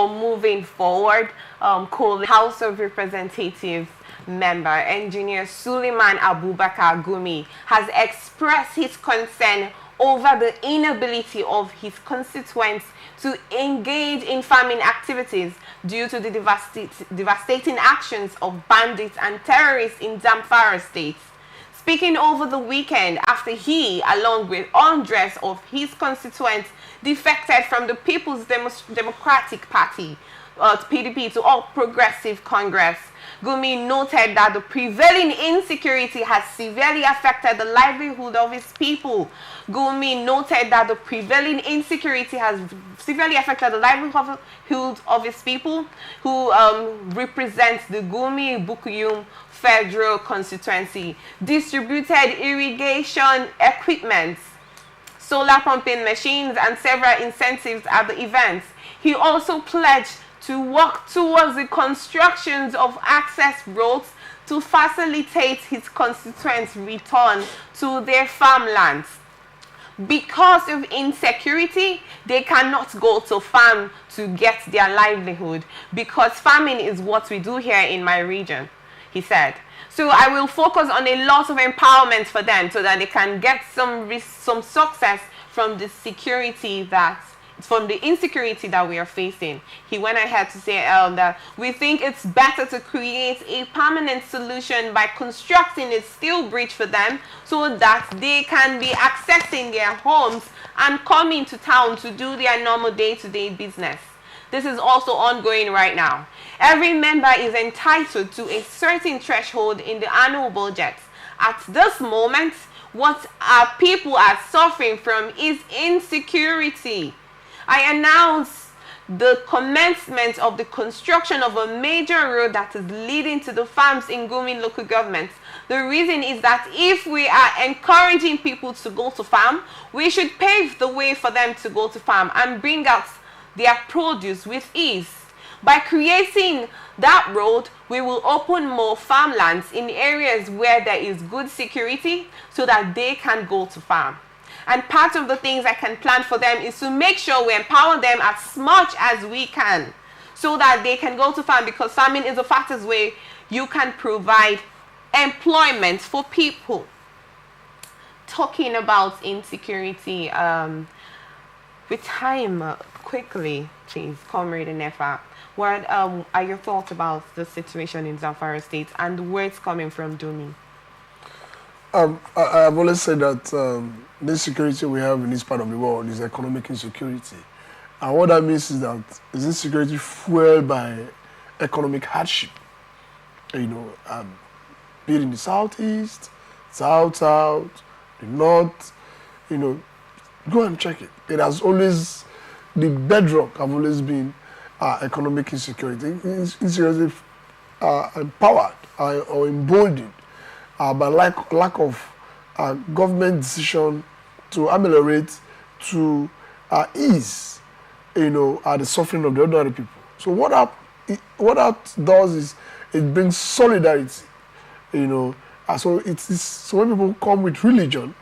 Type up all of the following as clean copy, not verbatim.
for moving forward. House of Representatives member, Engineer Suleiman Abubakar Gumi, has expressed his concern over the inability of his constituents to engage in farming activities due to the devastating actions of bandits and terrorists in Zamfara State. Speaking over the weekend after he, along with hundreds of his constituents, defected from the People's Democratic Party, PDP, to All Progressive Congress, Gumi noted that the prevailing insecurity has severely affected the livelihood of his people. Gumi noted that the prevailing insecurity has severely affected the livelihood of his people, who represents the Gumi Bukuyum Federal Constituency, distributed irrigation equipment, solar pumping machines, and several incentives at the events. He also pledged to work towards the constructions of access roads to facilitate his constituents' return to their farmlands. Because of insecurity, they cannot go to farm to get their livelihood, because farming is what we do here in my region, he said. So I will focus on a lot of empowerment for them so that they can get some success from the insecurity that we are facing. He went ahead to say that we think it's better to create a permanent solution by constructing a steel bridge for them so that they can be accessing their homes and coming to town to do their normal day-to-day business. This is also ongoing right now. Every member is entitled to a certain threshold in the annual budget. At this moment, what our people are suffering from is insecurity. I announce the commencement of the construction of a major road that is leading to the farms in Gumi local government. The reason is that if we are encouraging people to go to farm, we should pave the way for them to go to farm and bring out their produce with ease. By creating that road, we will open more farmlands in areas where there is good security so that they can go to farm. And part of the things I can plan for them is to make sure we empower them as much as we can so that they can go to farm, because farming is the fastest way you can provide employment for people. Talking about insecurity, with time, quickly, please, Comrade Nefa, what are your thoughts about the situation in Zamfara State and where it's coming from, Dumi? I've always said that the insecurity we have in this part of the world is economic insecurity. And what that means is that it's insecurity fueled by economic hardship. You know, be it in the southeast, south, the north, you know, go and check it. It has always, the bedrock have always been economic insecurity. Insecurity empowered or emboldened by lack of government decision to ameliorate, to ease, you know, the suffering of the ordinary people. So what that does is it brings solidarity, you know. So so when people come with religion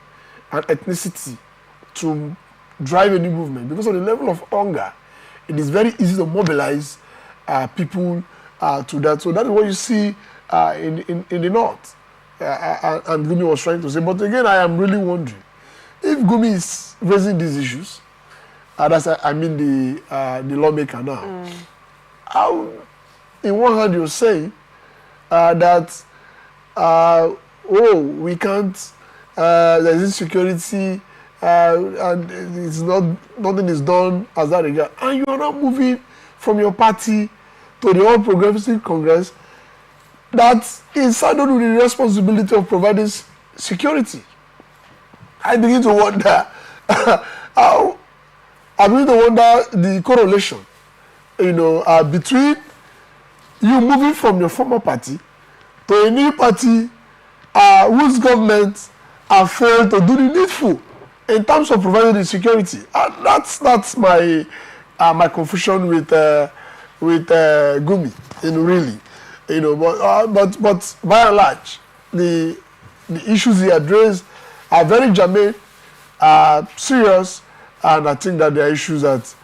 and ethnicity to drive any movement, because of the level of hunger, it is very easy to mobilize people to that. So that is what you see in the north. And Gumi was trying to say. But again, I am really wondering if Gumi is raising these issues. I mean the lawmaker now. How, in one hand, you're saying that we can't. There's insecurity, and it's nothing is done as that regard. And you are not moving from your party to the All Progressive Congress that is saddled with the responsibility of providing security. I begin to wonder the correlation, you know, between you moving from your former party to a new party whose government have failed to do the needful in terms of providing the security. That's my confusion with Gumi, really. You know, but by and large, the issues he addressed are very germane, serious, and I think that there are issues that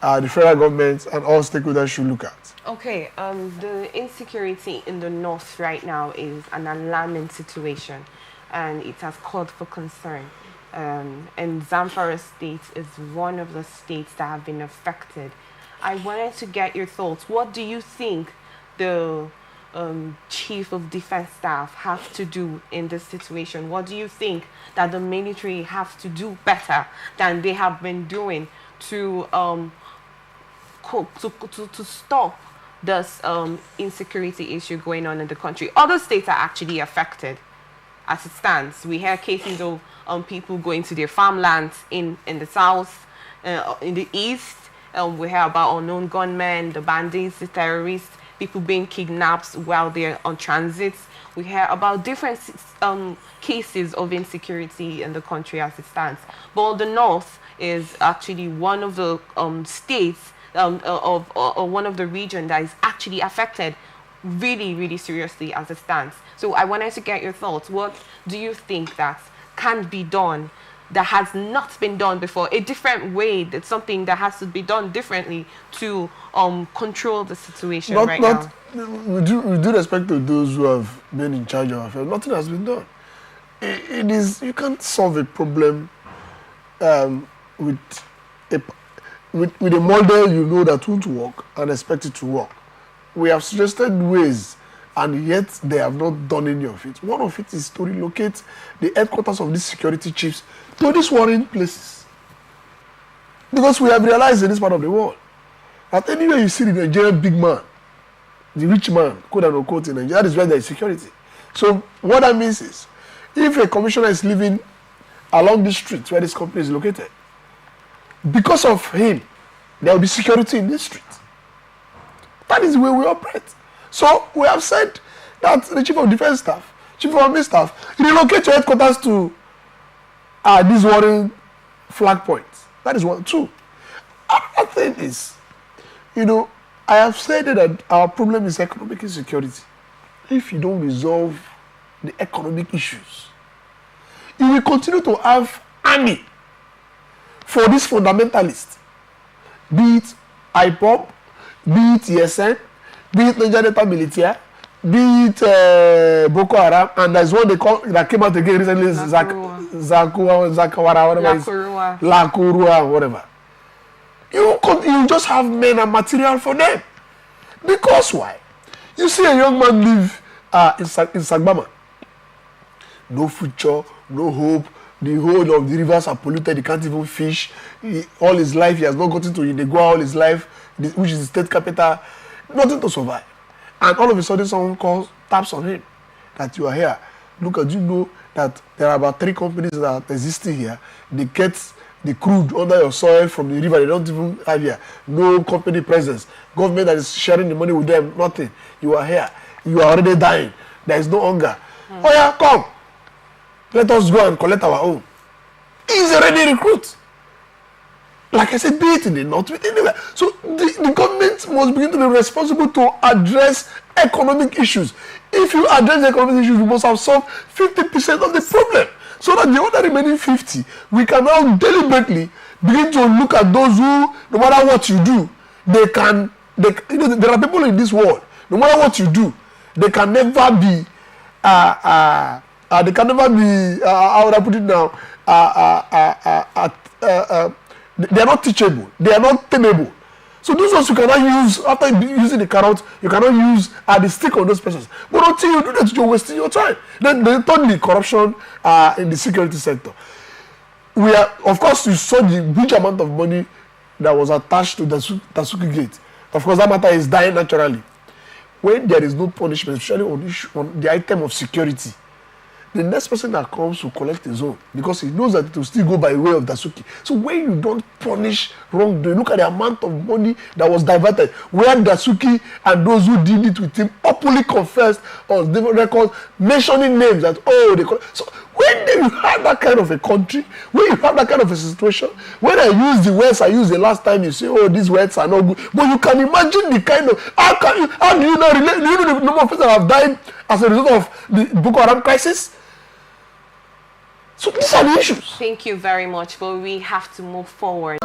the federal government and all stakeholders should look at. Okay, the insecurity in the north right now is an alarming situation, and it has called for concern. And Zamfara State is one of the states that have been affected. I wanted to get your thoughts. What do you think the Chief of Defense Staff have to do in this situation? What do you think that the military have to do better than they have been doing to stop this insecurity issue going on in the country? Other states are actually affected as it stands. We hear cases of people going to their farmlands in the south, in the east. We hear about unknown gunmen, the bandits, the terrorists, people being kidnapped while they're on transit. We hear about different cases of insecurity in the country as it stands. But the north is actually one of the states or one of the regions that is actually affected really, really seriously as it stands. So I wanted to get your thoughts. What do you think that can be done that has not been done before? A different way, that's something that has to be done differently to control the situation now. With due respect to those who have been in charge of affairs, nothing has been done. It is, you can't solve a problem with a model you know that won't work and expect it to work. We have suggested ways, and yet they have not done any of it. One of it is to relocate the headquarters of these security chiefs to these warring places. Because we have realized in this part of the world that anywhere you see the Nigerian big man, the rich man, quote and unquote, in Nigeria, that is where there is security. So what that means is, if a commissioner is living along the street where this company is located, because of him, there will be security in this street. That is the way we operate. So we have said that the Chief of Defense Staff, Chief of Army Staff, relocate your headquarters to these warring flag points. That is one. Two. Another thing is, I have said that our problem is economic insecurity. If you don't resolve the economic issues, you will continue to have army for these fundamentalists, be it IPOB, be it ESN, be it Nigeria Delta Military, be it Boko Haram, and there's one they call that came out again recently, Zakawara, whatever, Lakurua, whatever. You just have men and material for them. Because why? You see a young man live in Sagbama. No future, no hope. The whole of the rivers are polluted. He can't even fish. All his life, he has not gotten to Inegua all his life, which is the state capital. Nothing to survive. And all of a sudden, someone taps on him that you are here. Look, you know that there are about 3 companies that are existing here. They get the crude under your soil from the river. They don't even have here. No company presence. Government that is sharing the money with them, nothing. You are here. You are already dying. There is no hunger. Oh yeah, come. Let us go and collect our own. He's a ready recruit. Like I said, be it in the north, with anywhere. So the government must begin to be responsible to address economic issues. If you address economic issues, you must have solved 50% of the problem. So that the other remaining 50, we can now deliberately begin to look at those who, no matter what you do, there are people in this world, no matter what you do, they can never be, how would I put it now, they are not teachable, they are not tameable. So those ones you cannot use, after using the carrot, you cannot use the stick on those persons. But until you do that, you're wasting your time. Then thirdly, corruption in the security sector. Of course, you saw the huge amount of money that was attached to the Dasuki Gate. Of course, that matter is dying naturally. When there is no punishment, especially on the item of security, the next person that comes will collect his own because he knows that it will still go by way of Dasuki. So when you don't punish wrongdoing, look at the amount of money that was diverted. Where Dasuki and those who did it with him openly confessed on different records, mentioning names that, so when you have that kind of a country, when you have that kind of a situation, when I use the words I used the last time, you say, these words are not good. But you can imagine the kind of, how do you now relate? Do you know the number of people that have died as a result of the Boko Haram crisis? So these are the issues. Thank you very much, but we have to move forward.